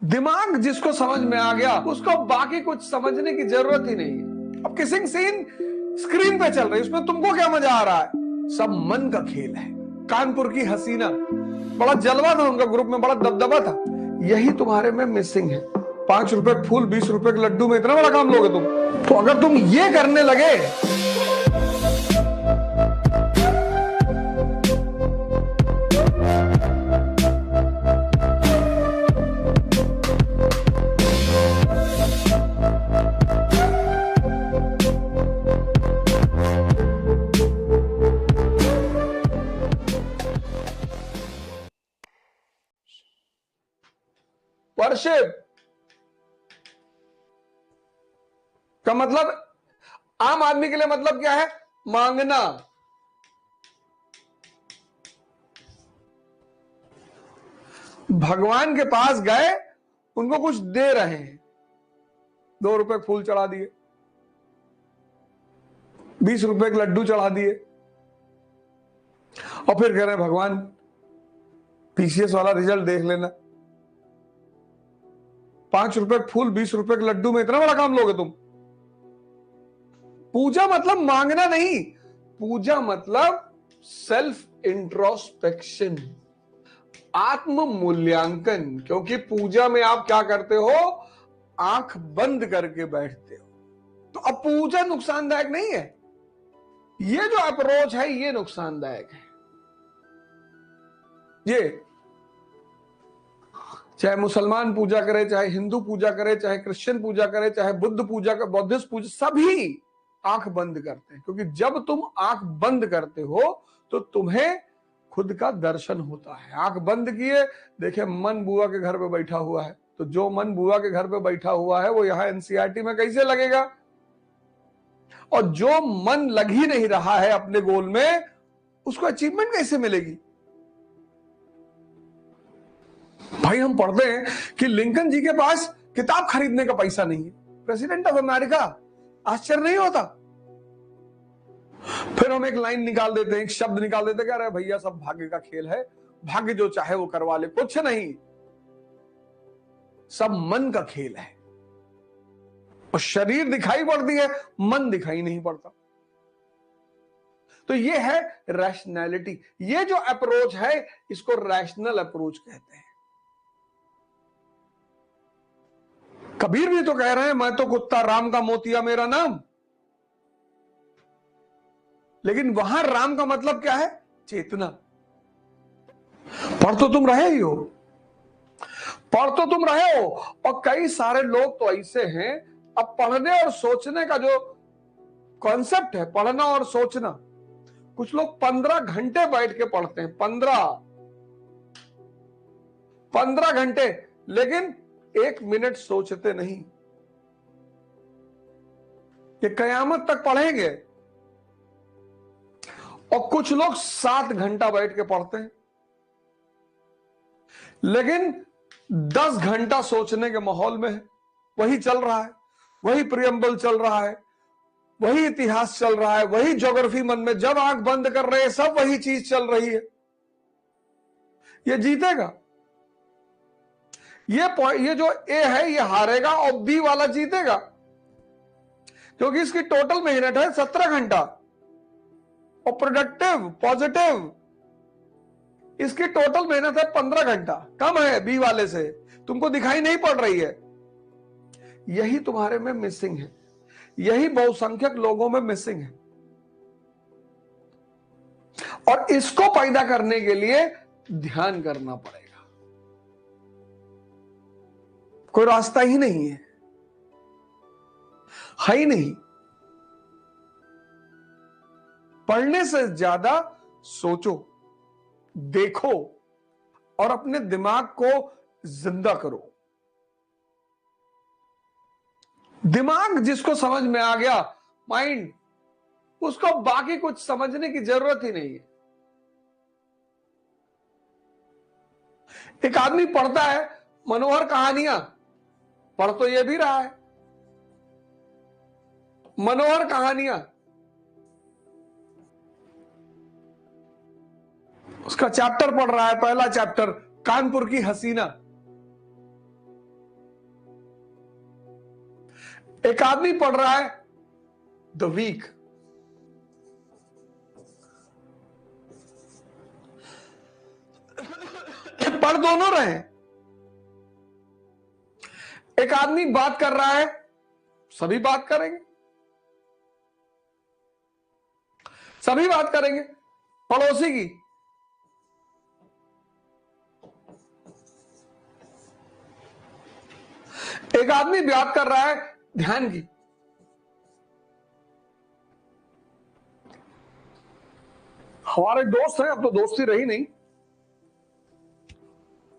दिमाग जिसको समझ में आ गया उसको बाकी कुछ समझने की जरूरत ही नहीं है। अब किसिंग सीन स्क्रीन पे चल रही है, उसमें तुमको क्या मजा आ रहा है? सब मन का खेल है। कानपुर की हसीना, बड़ा जलवा था उनका, ग्रुप में बड़ा दबदबा था। यही तुम्हारे में मिसिंग है। 5 रुपए फूल 20 रुपए के लड्डू में इतना बड़ा काम लोगे तुम? तो अगर तुम ये करने लगे वर्शिप का मतलब आम आदमी के लिए मतलब क्या है? मांगना। भगवान के पास गए, उनको कुछ दे रहे हैं, 2 रुपए फूल चढ़ा दिए, 20 रुपए के लड्डू चढ़ा दिए, और फिर कह रहे हैं भगवान पीसीएस वाला रिजल्ट देख लेना। 5 रुपए फूल 20 रुपए के लड्डू में इतना बड़ा काम लोगे तुम? पूजा मतलब मांगना नहीं, पूजा मतलब सेल्फ इंट्रोस्पेक्शन, आत्म मूल्यांकन। क्योंकि पूजा में आप क्या करते हो? आंख बंद करके बैठते हो। तो अब पूजा नुकसानदायक नहीं है, ये जो अप्रोच है ये नुकसानदायक है। ये चाहे मुसलमान पूजा करे, चाहे हिंदू पूजा करे, चाहे क्रिश्चियन पूजा करे, चाहे बुद्ध पूजा का, बौद्धिस्ट पूजा, सभी आंख बंद करते हैं। क्योंकि जब तुम आंख बंद करते हो तो तुम्हें खुद का दर्शन होता है। आंख बंद किए, देखे मन बुआ के घर पे बैठा हुआ है, तो जो मन बुआ के घर पे बैठा हुआ है वो यहां एनसीईआरटी में कैसे लगेगा? और जो मन लग ही नहीं रहा है अपने गोल में, उसको अचीवमेंट कैसे मिलेगी? भाई हम पढ़ते हैं कि लिंकन जी के पास किताब खरीदने का पैसा नहीं है, प्रेसिडेंट ऑफ अमेरिका। आश्चर्य नहीं होता? फिर हम एक लाइन निकाल देते हैं, एक शब्द निकाल देते हैं, अरे भैया सब भाग्य का खेल है, भाग्य जो चाहे वो करवा ले। कुछ नहीं, सब मन का खेल है। और शरीर दिखाई पड़ती है, मन दिखाई नहीं पड़ता। तो ये है रैशनैलिटी। ये जो अप्रोच है इसको रैशनल अप्रोच कहते हैं। कबीर भी तो कह रहे हैं, मैं तो कुत्ता राम का मोतिया मेरा नाम। लेकिन वहां राम का मतलब क्या है? चेतना। पढ़ तो तुम रहे ही हो, पढ़ तो तुम रहे हो। और कई सारे लोग तो ऐसे हैं, अब पढ़ने और सोचने का जो कॉन्सेप्ट है, पढ़ना और सोचना, कुछ लोग 15 घंटे बैठ के पढ़ते हैं, 15 घंटे, लेकिन 1 मिनट सोचते नहीं। ये कयामत तक पढ़ेंगे। और कुछ लोग 7 घंटा बैठ के पढ़ते हैं, लेकिन 10 घंटा सोचने के माहौल में है। वही चल रहा है, वही प्रियम्बल चल रहा है, वही इतिहास चल रहा है, वही ज्योग्राफी मन में, जब आंख बंद कर रहे हैं सब वही चीज चल रही है। ये जीतेगा, ये जो ए है ये हारेगा, और बी वाला जीतेगा। क्योंकि इसकी टोटल मेहनत है 17 घंटा, और प्रोडक्टिव पॉजिटिव इसकी टोटल मेहनत है 15 घंटा। कम है बी वाले से, तुमको दिखाई नहीं पड़ रही है। यही तुम्हारे में मिसिंग है, यही बहुसंख्यक लोगों में मिसिंग है। और इसको पैदा करने के लिए ध्यान करना पड़ेगा। कोई रास्ता ही नहीं है ही नहीं। पढ़ने से ज्यादा सोचो, देखो, और अपने दिमाग को जिंदा करो। दिमाग जिसको समझ में आ गया, माइंड, उसको बाकी कुछ समझने की जरूरत ही नहीं है। एक आदमी पढ़ता है मनोहर कहानियां, पढ़ तो ये भी रहा है मनोहर कहानियां, उसका चैप्टर पढ़ रहा है, पहला चैप्टर कानपुर की हसीना। एक आदमी पढ़ रहा है द वीक, पढ़ दोनों रहे। एक आदमी बात कर रहा है, सभी बात करेंगे, सभी बात करेंगे। पड़ोसी की, एक आदमी बात कर रहा है ध्यान की। हमारे दोस्त हैं, अब तो दोस्ती रही नहीं,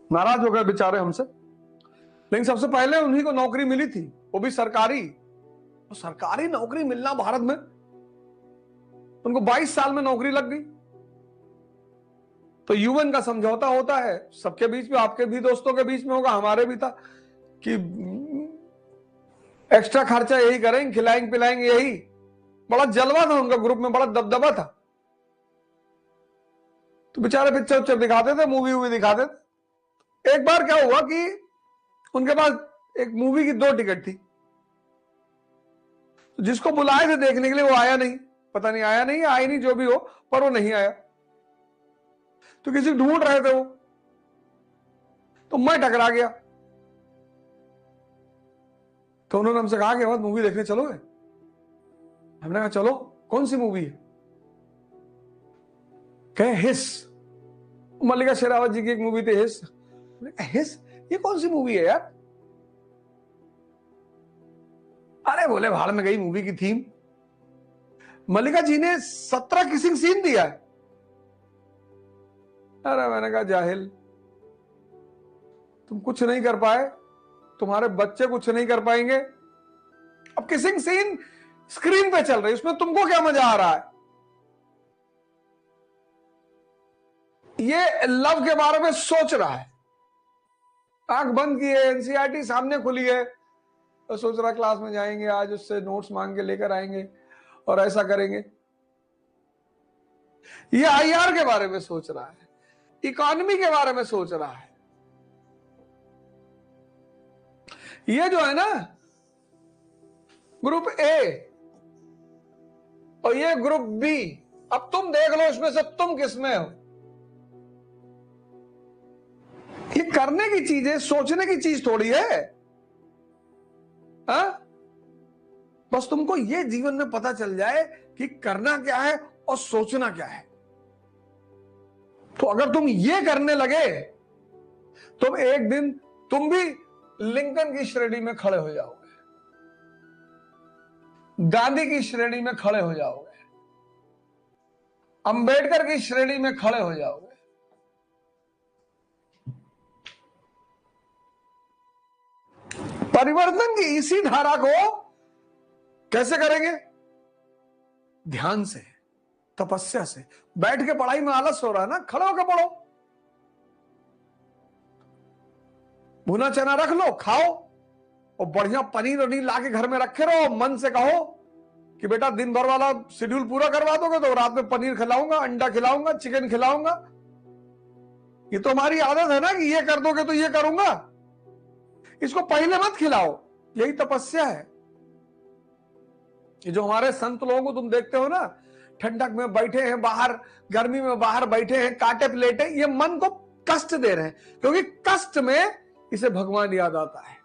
नाराज हो गए बेचारे हमसे, लेकिन सबसे पहले उन्हीं को नौकरी मिली थी, वो भी सरकारी। तो सरकारी नौकरी मिलना भारत में, उनको 22 साल में नौकरी लग गई। तो यूएन का समझौता होता है सबके बीच में, आपके भी दोस्तों के बीच में होगा, हमारे भी था कि एक्स्ट्रा खर्चा यही करेंगे, खिलाएंगे पिलाएंगे यही। बड़ा जलवा था उनका, ग्रुप में बड़ा दबदबा था। तो बेचारे पिक्चर उच्चर दिखाते थे, मूवी वूवी दिखाते थे। एक बार क्या हुआ कि उनके पास एक मूवी की 2 टिकट थी, तो जिसको बुलाए थे देखने के लिए वो आया नहीं, पता नहीं आया नहीं, आई नहीं, जो भी हो, पर वो नहीं आया। तो किसी ढूंढ रहे थे वो, तो मैं टकरा गया। तो उन्होंने हमसे कहा कि मूवी देखने चलोगे? हमने कहा चलो। कौन सी मूवी है? कहे हिस। मल्लिका शेरावत जी की एक मूवी थी हिस। हिस ये कौन सी मूवी है यार? अरे बोले भाड़ में गई मूवी की थीम। मल्लिका जी ने 17 किसिंग सीन दिया है। अरे मैंने कहा जाहिल, तुम कुछ नहीं कर पाए, तुम्हारे बच्चे कुछ नहीं कर पाएंगे। अब किसिंग सीन स्क्रीन पे चल रही, उसमें तुमको क्या मजा आ रहा है? ये लव के बारे में सोच रहा है, आंख बंद की है, एनसीईआरटी सामने खुली है, तो सोच रहा क्लास में जाएंगे, आज उससे नोट्स मांग के लेकर आएंगे और ऐसा करेंगे। ये आईआर के बारे में सोच रहा है, इकोनॉमी के बारे में सोच रहा है। ये जो है ना ग्रुप ए और ये ग्रुप बी, अब तुम देख लो इसमें से तुम किसमें हो। ये करने की चीज है, सोचने की चीज थोड़ी है। हा? बस तुमको ये जीवन में पता चल जाए कि करना क्या है और सोचना क्या है। तो अगर तुम ये करने लगे तो एक दिन तुम भी लिंकन की श्रेणी में खड़े हो जाओगे, गांधी की श्रेणी में खड़े हो जाओगे, अंबेडकर की श्रेणी में खड़े हो जाओगे। परिवर्तन की इसी धारा को कैसे करेंगे? ध्यान से, तपस्या से। बैठ के पढ़ाई में आलस हो रहा है ना, खड़े होकर पढ़ो। भुना चना रख लो, खाओ, और बढ़िया पनीर वनीर लाके घर में रखे रहो। मन से कहो कि बेटा दिन भर वाला शेड्यूल पूरा करवा दोगे तो रात में पनीर खिलाऊंगा, अंडा खिलाऊंगा, चिकन खिलाऊंगा। ये तो हमारी आदत है ना कि ये कर दोगे तो ये करूंगा। इसको पहले मत खिलाओ, यही तपस्या है। ये जो हमारे संत लोगों को तुम देखते हो ना, ठंडक में बैठे हैं बाहर, गर्मी में बाहर बैठे हैं, कांटे प्लेटे, ये मन को कष्ट दे रहे हैं, क्योंकि कष्ट में इसे भगवान याद आता है।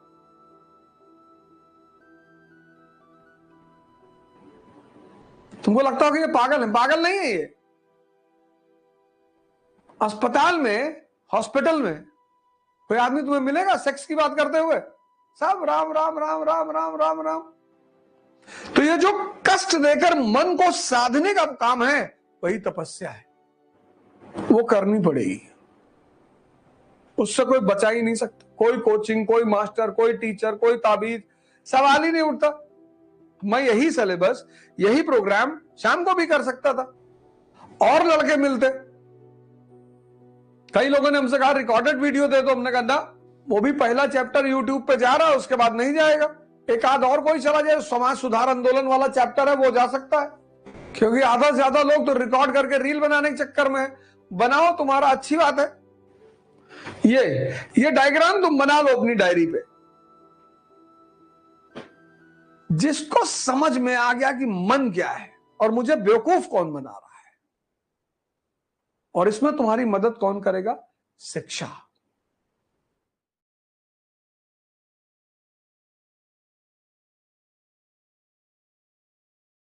तुमको लगता हो कि ये पागल है, पागल नहीं है ये। अस्पताल में, हॉस्पिटल में कोई आदमी तुम्हें मिलेगा सेक्स की बात करते हुए? सब राम राम राम राम राम राम राम। तो ये जो कष्ट देकर मन को साधने का काम है, वही तपस्या है। वो करनी पड़ेगी, उससे कोई बचा ही नहीं सकता। कोई कोचिंग, कोई मास्टर, कोई टीचर, कोई ताबीज, सवाल ही नहीं उठता। मैं यही सिलेबस, यही प्रोग्राम शाम को भी कर सकता था, और लड़के मिलते। कई लोगों ने हमसे कहा रिकॉर्डेड वीडियो दे दो, हमने कहा ना, वो भी पहला चैप्टर यूट्यूब पे जा रहा है, उसके बाद नहीं जाएगा। एक आध और कोई चला जाए, समाज सुधार आंदोलन वाला चैप्टर है, वो जा सकता है। क्योंकि आधा से ज्यादा लोग तो रिकॉर्ड करके रील बनाने के चक्कर में है। बनाओ, तुम्हारा अच्छी बात है। ये डायग्राम तुम बना लो अपनी डायरी पे। जिसको समझ में आ गया कि मन क्या है और मुझे बेवकूफ कौन बना रहा है, और इसमें तुम्हारी मदद कौन करेगा? शिक्षा।